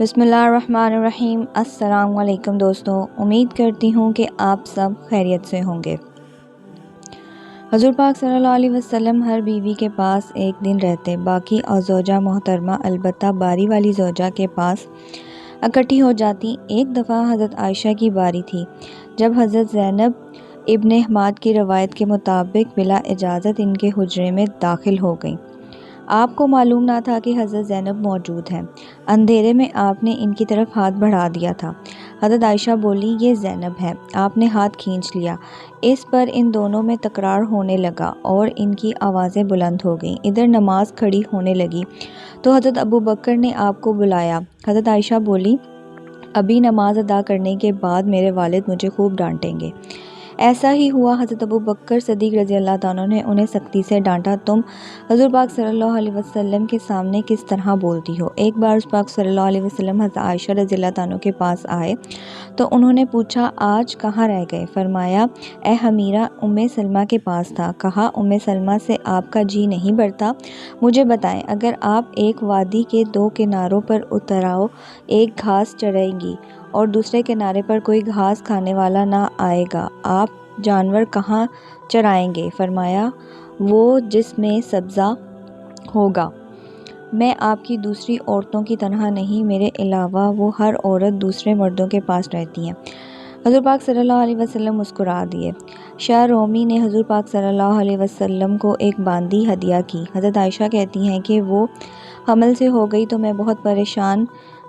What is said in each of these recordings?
بسم اللہ الرحمن الرحیم۔ السلام علیکم دوستوں، امید کرتی ہوں کہ آپ سب خیریت سے ہوں گے۔ حضور پاک صلی اللہ علیہ وسلم ہر بیوی کے پاس ایک دن رہتے، باقی زوجہ محترمہ البتہ باری والی زوجہ کے پاس اکٹھی ہو جاتی۔ ایک دفعہ حضرت عائشہ کی باری تھی، جب حضرت زینب ابن حماد کی روایت کے مطابق بلا اجازت ان کے حجرے میں داخل ہو گئیں۔ آپ کو معلوم نہ تھا کہ حضرت زینب موجود ہیں۔ اندھیرے میں آپ نے ان کی طرف ہاتھ بڑھا دیا تھا۔ حضرت عائشہ بولی، یہ زینب ہے۔ آپ نے ہاتھ کھینچ لیا۔ اس پر ان دونوں میں تکرار ہونے لگا اور ان کی آوازیں بلند ہو گئیں۔ ادھر نماز کھڑی ہونے لگی تو حضرت ابوبکر نے آپ کو بلایا۔ حضرت عائشہ بولی، ابھی نماز ادا کرنے کے بعد میرے والد مجھے خوب ڈانٹیں گے۔ ایسا ہی ہوا۔ حضرت ابوبکر صدیق رضی اللہ تعالیٰ نے انہیں سختی سے ڈانٹا، تم حضور پاک صلی اللہ علیہ وسلم کے سامنے کس طرح بولتی ہو؟ ایک بار حضور پاک صلی اللہ علیہ وسلم حضرت عائشہ رضی اللہ تعالیٰ کے پاس آئے تو انہوں نے پوچھا، آج کہاں رہ گئے؟ فرمایا، اے حمیرہ، ام سلمہ کے پاس تھا۔ کہا، ام سلمہ سے آپ کا جی نہیں بڑھتا؟ مجھے بتائیں، اگر آپ ایک وادی کے دو کناروں پر اتراؤ، ایک گھاس چرائیں گی اور دوسرے کنارے پر کوئی گھاس کھانے والا نہ آئے گا، آپ جانور کہاں چرائیں گے؟ فرمایا، وہ جس میں سبزہ ہوگا۔ میں آپ کی دوسری عورتوں کی طرح نہیں، میرے علاوہ وہ ہر عورت دوسرے مردوں کے پاس رہتی ہیں۔ حضور پاک صلی اللہ علیہ وسلم مسکرا دیے۔ شاہ رومی نے حضور پاک صلی اللہ علیہ وسلم کو ایک باندی ہدیہ کی۔ حضرت عائشہ کہتی ہیں کہ وہ حمل سے ہو گئی تو میں بہت پریشان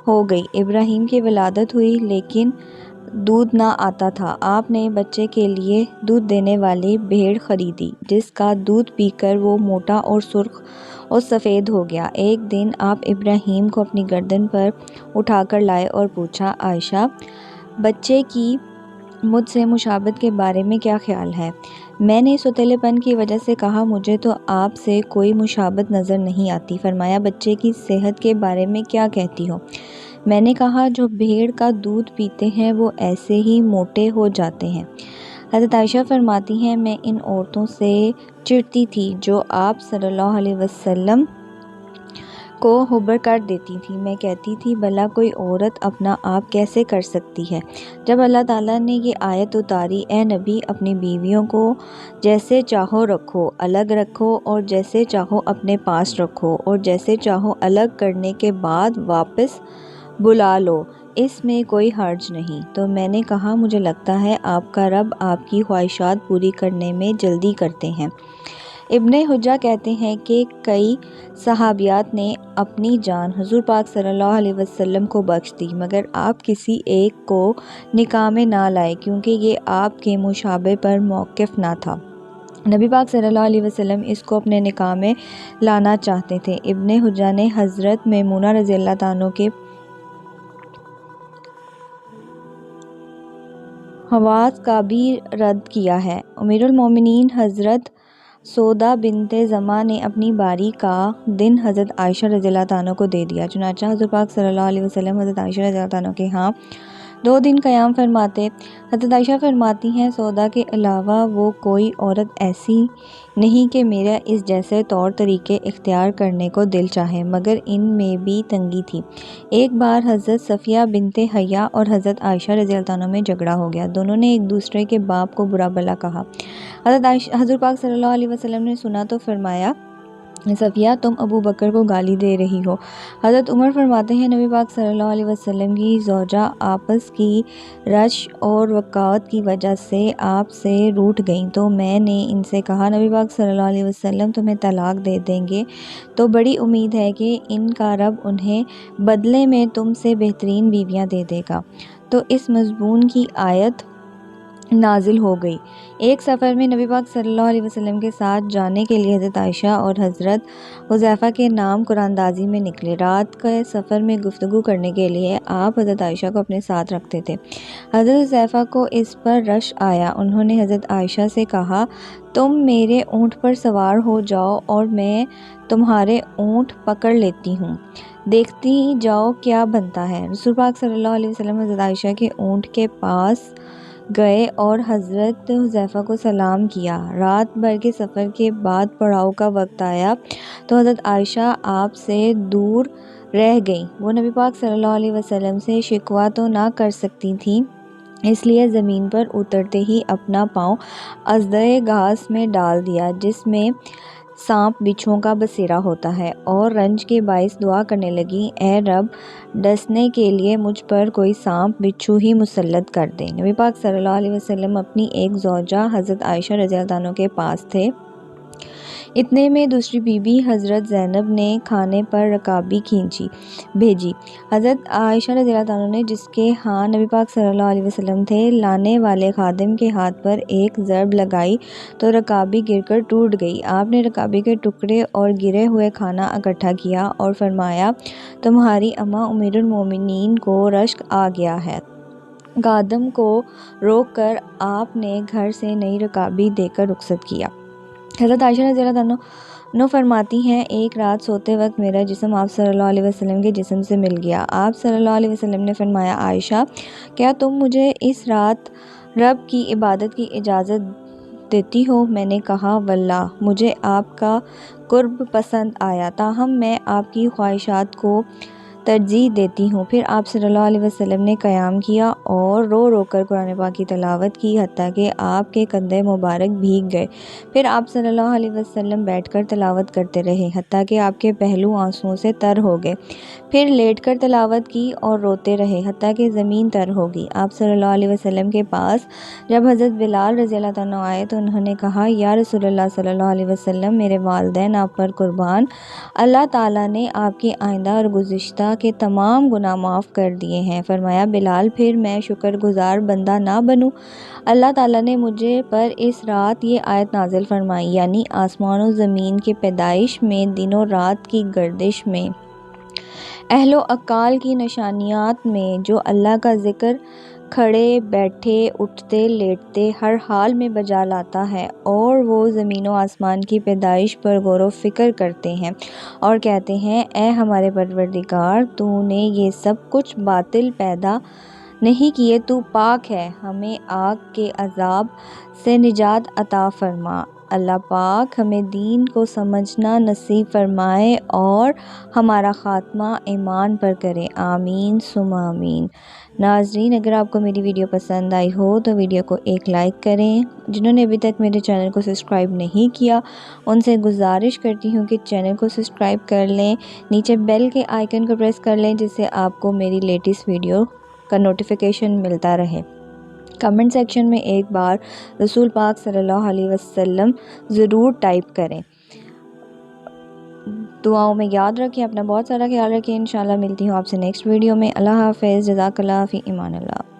ہو گئی۔ ابراہیم کی ولادت ہوئی لیکن دودھ نہ آتا تھا۔ آپ نے بچے کے لیے دودھ دینے والی بھیڑ خریدی، جس کا دودھ پی کر وہ موٹا اور سرخ اور سفید ہو گیا۔ ایک دن آپ ابراہیم کو اپنی گردن پر اٹھا کر لائے اور پوچھا، عائشہ، بچے کی مجھ سے مشابہت کے بارے میں کیا خیال ہے؟ میں نے سوتیلے پن کی وجہ سے کہا، مجھے تو آپ سے کوئی مشابہت نظر نہیں آتی۔ فرمایا، بچے کی صحت کے بارے میں کیا کہتی ہو؟ میں نے کہا، جو بھیڑ کا دودھ پیتے ہیں وہ ایسے ہی موٹے ہو جاتے ہیں۔ حضرت عائشہ فرماتی ہیں، میں ان عورتوں سے چڑھتی تھی جو آپ صلی اللہ علیہ وسلم کو حبر کر دیتی تھی۔ میں کہتی تھی، بھلا کوئی عورت اپنا آپ کیسے کر سکتی ہے؟ جب اللہ تعالیٰ نے یہ آیت اتاری، اے نبی، اپنی بیویوں کو جیسے چاہو رکھو، الگ رکھو، اور جیسے چاہو اپنے پاس رکھو، اور جیسے چاہو الگ کرنے کے بعد واپس بلا لو، اس میں کوئی حرج نہیں، تو میں نے کہا، مجھے لگتا ہے آپ کا رب آپ کی خواہشات پوری کرنے میں جلدی کرتے ہیں۔ ابن حجہ کہتے ہیں کہ کئی صحابیات نے اپنی جان حضور پاک صلی اللہ علیہ وسلم کو بخش دی، مگر آپ کسی ایک کو نکاح میں نہ لائے کیونکہ یہ آپ کے مشابہ پر موقف نہ تھا۔ نبی پاک صلی اللہ علیہ وسلم اس کو اپنے نکاح میں لانا چاہتے تھے۔ ابن حجہ نے حضرت میمونہ رضی اللہ تعالیٰ کے حواس کا بھی رد کیا ہے۔ امیر المومنین حضرت سودا بنت زمعہ نے اپنی باری کا دن حضرت عائشہ رضی اللہ تعالیٰ کو دے دیا، چنانچہ حضور پاک صلی اللہ علیہ وسلم حضرت عائشہ رضی اللہ تعالیٰ کے ہاں 2 دن قیام فرماتے۔ حضرت عائشہ فرماتی ہیں، سودا کے علاوہ وہ کوئی عورت ایسی نہیں کہ میرا اس جیسے طور طریقے اختیار کرنے کو دل چاہے، مگر ان میں بھی تنگی تھی۔ ایک بار حضرت صفیہ بنت حییٰ اور حضرت عائشہ رضی اللہ عنہ میں جھگڑا ہو گیا۔ دونوں نے ایک دوسرے کے باپ کو برا بھلا کہا۔ حضور پاک صلی اللہ علیہ وسلم نے سنا تو فرمایا، صفیہ، تم ابوبکر کو گالی دے رہی ہو۔ حضرت عمر فرماتے ہیں، نبی پاک صلی اللہ علیہ وسلم کی زوجہ آپس کی رش اور وقاحت کی وجہ سے آپ سے روٹھ گئیں تو میں نے ان سے کہا، نبی پاک صلی اللہ علیہ وسلم تمہیں طلاق دے دیں گے تو بڑی امید ہے کہ ان کا رب انہیں بدلے میں تم سے بہترین بیویاں دے دے گا۔ تو اس مضمون کی آیت نازل ہو گئی۔ ایک سفر میں نبی پاک صلی اللہ علیہ وسلم کے ساتھ جانے کے لیے حضرت عائشہ اور حضرت حذیفہ کے نام قراندازی میں نکلے۔ رات کے سفر میں گفتگو کرنے کے لیے آپ حضرت عائشہ کو اپنے ساتھ رکھتے تھے۔ حضرت حذیفہ کو اس پر رش آیا۔ انہوں نے حضرت عائشہ سے کہا، تم میرے اونٹ پر سوار ہو جاؤ اور میں تمہارے اونٹ پکڑ لیتی ہوں، دیکھتی جاؤ کیا بنتا ہے۔ رسول پاک صلی اللہ علیہ وسلم حضرت عائشہ کے اونٹ کے پاس گئے اور حضرت حذیفہ کو سلام کیا۔ رات بھر کے سفر کے بعد پڑاؤ کا وقت آیا تو حضرت عائشہ آپ سے دور رہ گئیں۔ وہ نبی پاک صلی اللہ علیہ وسلم سے شکوہ تو نہ کر سکتی تھیں، اس لیے زمین پر اترتے ہی اپنا پاؤں ازدے گھاس میں ڈال دیا جس میں سانپ بچھوؤں کا بسیرا ہوتا ہے، اور رنج کے باعث دعا کرنے لگی، اے رب، ڈسنے کے لیے مجھ پر کوئی سانپ بچھو ہی مسلط کر دے۔ نبی پاک صلی اللہ علیہ وسلم اپنی ایک زوجہ حضرت عائشہ رضی اللہ عنہ کے پاس تھے۔ اتنے میں دوسری بی بی حضرت زینب نے کھانے پر رکابی بھیجی۔ حضرت عائشہ رضی اللہ عنہ نے جس کے ہاں نبی پاک صلی اللہ علیہ وسلم تھے، لانے والے خادم کے ہاتھ پر ایک ضرب لگائی تو رکابی گر کر ٹوٹ گئی۔ آپ نے رکابی کے ٹکڑے اور گرے ہوئے کھانا اکٹھا کیا اور فرمایا، تمہاری اماں امیر المومنین کو رشک آ گیا ہے۔ خادم کو روک کر آپ نے گھر سے نئی رکابی دے کر رخصت کیا۔ حضرت عائشہ رضی اللہ عنہ فرماتی ہیں، ایک رات سوتے وقت میرا جسم آپ صلی اللہ علیہ وسلم کے جسم سے مل گیا۔ آپ صلی اللہ علیہ وسلم نے فرمایا، عائشہ، کیا تم مجھے اس رات رب کی عبادت کی اجازت دیتی ہو؟ میں نے کہا، واللہ مجھے آپ کا قرب پسند آیا، تاہم میں آپ کی خواہشات کو ترجیح دیتی ہوں۔ پھر آپ صلی اللہ علیہ وسلم نے قیام کیا اور رو رو کر قرآن پاک کی تلاوت کی حتیٰ کہ آپ کے کندھے مبارک بھیگ گئے۔ پھر آپ صلی اللہ علیہ وسلم بیٹھ کر تلاوت کرتے رہے حتیٰ کہ آپ کے پہلو آنسوؤں سے تر ہو گئے۔ پھر لیٹ کر تلاوت کی اور روتے رہے حتیٰ کہ زمین تر ہو گئی۔ آپ صلی اللہ علیہ وسلم کے پاس جب حضرت بلال رضی اللہ عنہ آئے تو انہوں نے کہا، یا رسول اللہ صلی اللہ علیہ وسلم، میرے والدین آپ پر قربان، اللہ تعالیٰ نے آپ کی آئندہ اور گزشتہ کے تمام گناہ معاف کر دیے ہیں۔ فرمایا، بلال، پھر میں شکر گزار بندہ نہ بنوں؟ اللہ تعالیٰ نے مجھے پر اس رات یہ آیت نازل فرمائی، یعنی آسمان و زمین کی پیدائش میں، دن و رات کی گردش میں، اہل و عقال کی نشانیات میں، جو اللہ کا ذکر کھڑے بیٹھے اٹھتے لیٹتے ہر حال میں بجا لاتا ہے، اور وہ زمین و آسمان کی پیدائش پر غور و فکر کرتے ہیں اور کہتے ہیں، اے ہمارے پروردگار، تو نے یہ سب کچھ باطل پیدا نہیں کیے، تو پاک ہے، ہمیں آگ کے عذاب سے نجات عطا فرما۔ اللہ پاک ہمیں دین کو سمجھنا نصیب فرمائے اور ہمارا خاتمہ ایمان پر کرے، آمین ثم آمین۔ ناظرین، اگر آپ کو میری ویڈیو پسند آئی ہو تو ویڈیو کو ایک لائک کریں۔ جنہوں نے ابھی تک میرے چینل کو سبسکرائب نہیں کیا، ان سے گزارش کرتی ہوں کہ چینل کو سبسکرائب کر لیں، نیچے بیل کے آئیکن کو پریس کر لیں جس سے آپ کو میری لیٹسٹ ویڈیو کا نوٹیفیکیشن ملتا رہے۔ کمنٹ سیکشن میں ایک بار رسول پاک صلی اللہ علیہ وسلم ضرور ٹائپ کریں۔ دعاؤں میں یاد رکھیں، اپنا بہت سارا خیال رکھیں۔ انشاءاللہ ملتی ہوں آپ سے نیکسٹ ویڈیو میں۔ اللہ حافظ، جزاک اللہ، فی امان اللہ۔